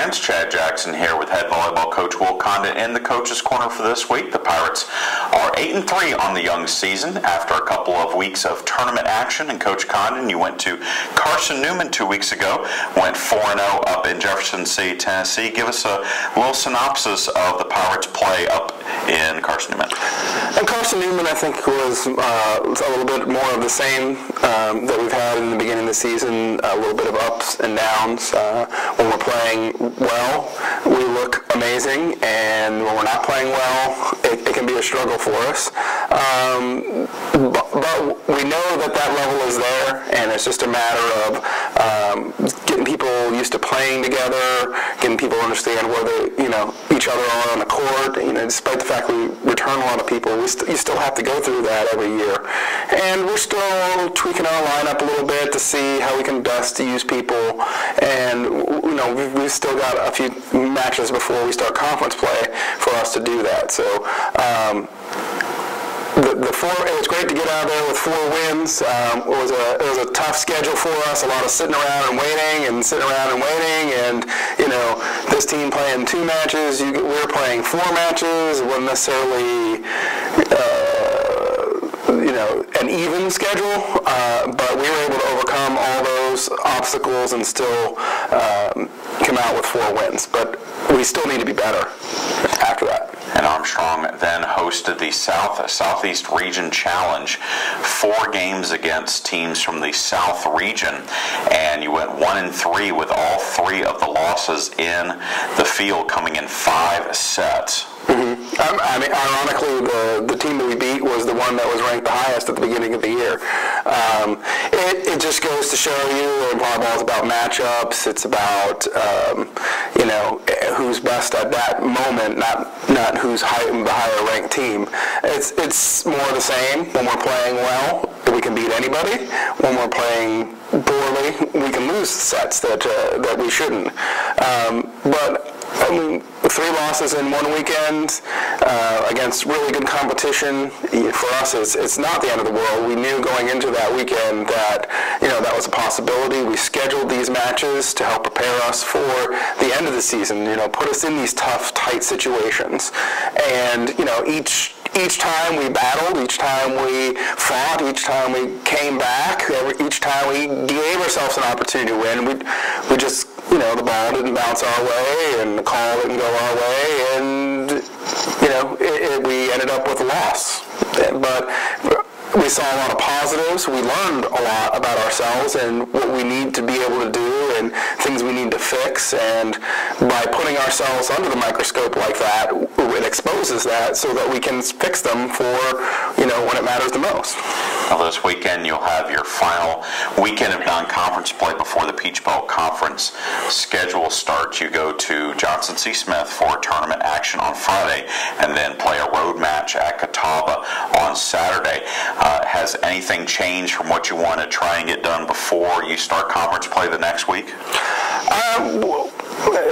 fans, Chad Jackson here with head volleyball coach Will Condon in the Coach's Corner for this week. The Pirates are 8-3 on the young season after a couple of weeks of tournament action. And Coach Condon, you went to Carson Newman 2 weeks ago, went 4-0 up in Jefferson City, Tennessee. Give us a little synopsis of the Pirates' play up in Carson Newman. And Carson Newman, I think, was a little bit more of the same that we've had in the beginning of the season, a little bit of ups and downs. When we're playing well, we look amazing, and when we're not playing well, it can be a struggle for us. But we know that level is there, and it's just a matter of getting people used to playing together, getting people to understand where they, each other are on the court. Despite the fact we return a lot of people, you still have to go through that every year. And we're still tweaking our lineup a little bit to see how we can best use people. And we've still got a few matches before we start conference play for us to do that. So it was great to get out there with 4 wins. It was a tough schedule for us. A lot of sitting around and waiting, and this team playing 2 matches. We're playing 4 matches. It wasn't necessarily an even schedule, but we were able to overcome all those obstacles and still come out with 4 wins. But we still need to be better after that. And Armstrong then hosted the Southeast Region Challenge, 4 games against teams from the South Region, and you went 1-3 with all 3 of the losses in the field, coming in 5 sets. Mm-hmm. Ironically, the team that we beat was the one that was ranked the highest at the beginning of the year. It just goes to show you that volleyball is about matchups. It's about who's best at that moment, not who's the higher ranked team. It's more the same. When we're playing well, we can beat anybody. When we're playing poorly, we can lose sets that we shouldn't. But 3 losses in 1 weekend against really good competition, for us, it's not the end of the world. We knew going into that weekend that that was a possibility. We scheduled these matches to help prepare us for the end of the season. Put us in these tough, tight situations, and each time we battled, each time we fought, each time we came back, each time we gave ourselves an opportunity to win, we just, the ball didn't bounce our way and the call didn't go our way, and, we ended up with a loss. But we saw a lot of positives. We learned a lot about ourselves and what we need to be able to do and things we need to fix. And by putting ourselves under the microscope like that, it exposes that so that we can fix them for, when it matters the most. Well, this weekend you'll have your final weekend of non-conference play before the Peach Bowl Conference schedule starts. You go to Johnson C. Smith for tournament action on Friday and then play a road match at Catawba on Saturday. Has anything changed from what you want to try and get done before you start conference play the next week?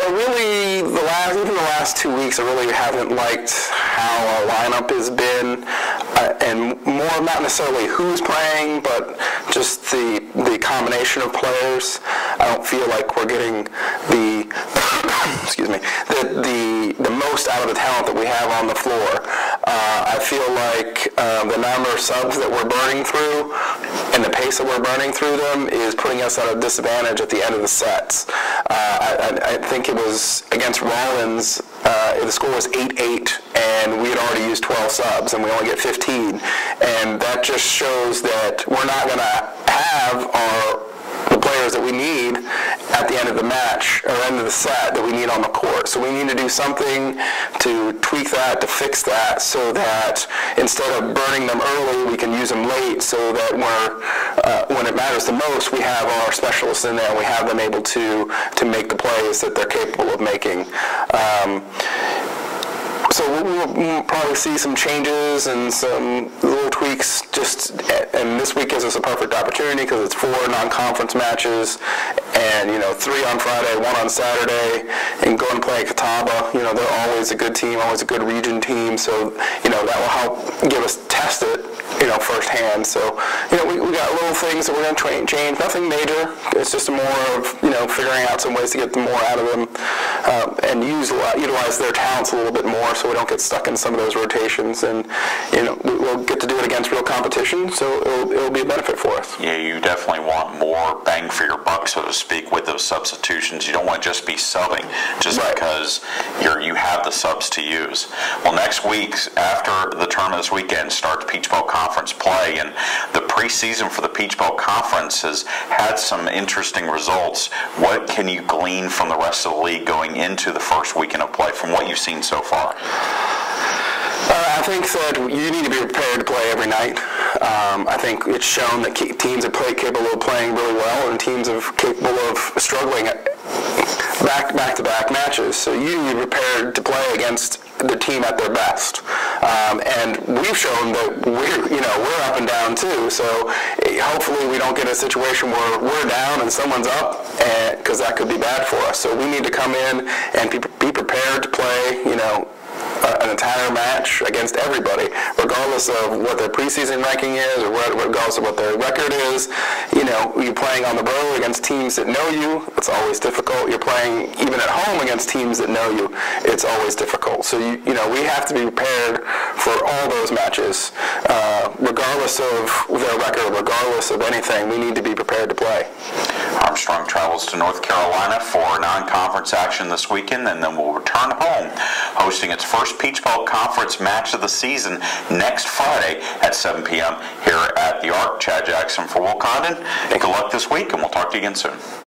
Really, even the last 2 weeks, I really haven't liked how our lineup has been, and more not necessarily who's playing, but just the combination of players. I don't feel like we're getting the the most out of the talent that we have on the floor. I feel like the number of subs that we're burning through and the pace that we're burning through them is putting us at a disadvantage at the end of the sets. I think it was against Rollins, the score was 8-8, and we had already used 12 subs, and we only get 15. And that just shows that we're not going to have the players that we need at the end of the match or end of the set that we need on the court. So we need to do something to tweak that, to fix that, so that instead of burning them early, we can use them late, so that when it matters the most, we have our specialists in there and we have them able to make the plays that they're capable of making. So we'll probably see some changes and some little tweaks, and this week gives us a perfect opportunity because it's 4 non-conference matches, and 3 on Friday, 1 on Saturday, and go and play Catawba. They're always a good team, always a good region team, so that will help give us test it firsthand. So we we got little things that we're going to change. Nothing major. It's just more of figuring out some ways to get more out of them and utilize their talents a little bit more, so we don't get stuck in some of those rotations. And we'll get to do it against real competition, so it'll be a benefit for us. Yeah, you definitely want more bang for your buck, so to speak, with those substitutions. You don't want to just be subbing just because you have the subs to use. Well, next week after the tournament this weekend starts Peach Belt Conference play, and the preseason for the Peach Belt Conference has had some interesting results. What can you glean from the rest of the league going into the first weekend of play from what you've seen so far? I think that you need to be prepared to play every night. I think it's shown that teams are capable of playing really well, and teams are capable of struggling at back-to-back matches. So you need to be prepared to play against the team at their best. And we've shown that we're up and down too. So hopefully we don't get a situation where we're down and someone's up, because that could be bad for us. So we need to come in and be prepared to play, an entire match against everybody, regardless of what their preseason ranking is, or regardless of what their record is. You're playing on the road against teams that know you. It's always difficult. You're playing even at home against teams that know you. It's always difficult. So we have to be prepared for all those matches, regardless of their record, regardless of anything. We need to be prepared to play. Armstrong travels to North Carolina for non-conference action this weekend, and then will return home, hosting its first Peach Belt Conference match of the season next Friday at 7 p.m. here at the Arc. Chad Jackson for Will Condon. Good luck this week, and we'll talk to you again soon.